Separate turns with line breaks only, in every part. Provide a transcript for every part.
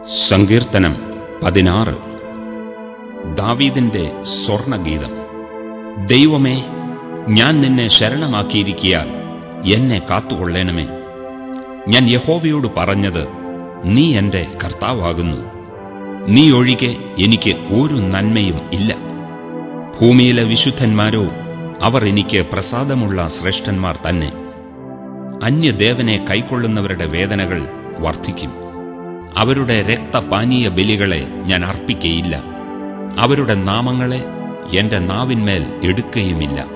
സങ്കീർത്തനം 16. ദാവീദിന്റെ സ്വർണഗീതം. ദൈവമേ, ഞാൻ നിന്നെ ശരണമാക്കിയിരിക്കയാൽ എന്നെ കാത്തുകൊള്ളണമേ. ഞാൻ യഹോവയോട് പറഞ്ഞത്, നീ എന്റെ കർത്താവാകുന്നു. നീ ഒഴികെ എനിക്ക് ഒരു നന്മയും ഇല്ല. ഭൂമിയിലെ വിശുദ്ധന്മാരോ, അവർ എനിക്ക് പ്രസാദമുള്ള ശ്രേഷ്ഠന്മാർ തന്നെ. അന്യദേവനെ കൈക്കൊള്ളുന്നവരുടെ വേദനകൾ വർദ്ധിക്കും. അവരുടെ രക്തപാനീയ ബലികളെ ഞാൻ അർപ്പിക്കയില്ല. അവരുടെ നാമങ്ങളെ എന്റെ നാവിന്മേൽ എടുക്കുകയുമില്ല.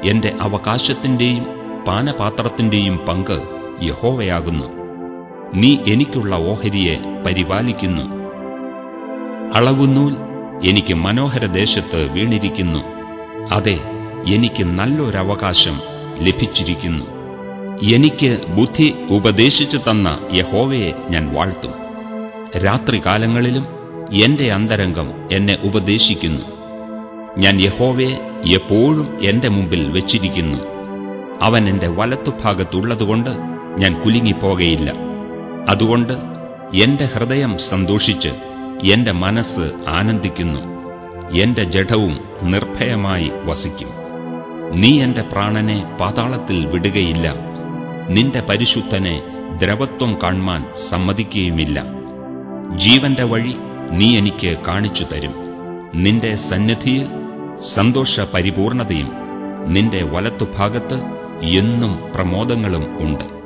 എന്റെ അവകാശത്തിന്റെയും പാനപാത്രത്തിന്റെയും പങ്ക് യഹോവയാകുന്നു. നീ എനിക്കുള്ള ഓഹരിയെ പരിപാലിക്കുന്നു. അളവുനൂൽ എനിക്ക് മനോഹരദേശത്ത് വീണിരിക്കുന്നു. അതെ, എനിക്ക് നല്ലൊരവകാശം ലഭിച്ചിരിക്കുന്നു. എനിക്ക് ബുദ്ധി ഉപദേശിച്ചു തന്ന യഹോവയെ ഞാൻ വാഴ്ത്തും. രാത്രികാലങ്ങളിലും എന്റെ അന്തരംഗം എന്നെ ഉപദേശിക്കുന്നു. ഞാൻ യഹോവയെ എപ്പോഴും എന്റെ മുമ്പിൽ വെച്ചിരിക്കുന്നു. അവൻ എന്റെ വലത്തുഭാഗത്തുള്ളതുകൊണ്ട് ഞാൻ കുലുങ്ങിപ്പോകയില്ല. അതുകൊണ്ട് എന്റെ ഹൃദയം സന്തോഷിച്ച് എന്റെ മനസ്സ് ആനന്ദിക്കുന്നു. എന്റെ ജഡവും നിർഭയമായി വസിക്കും. നീ എന്റെ പ്രാണനെ പാതാളത്തിൽ വിടുകയില്ല. നിന്റെ പരിശുദ്ധനെ ദ്രവത്വം കാൺമാൻ സമ്മതിക്കുകയുമില്ല. ജീവന്റെ വഴി നീ എനിക്ക് കാണിച്ചു തരും. നിന്റെ സന്നിധിയിൽ സന്തോഷ പരിപൂർണതയും നിന്റെ വലത്തുഭാഗത്ത് എന്നും പ്രമോദങ്ങളും ഉണ്ട്.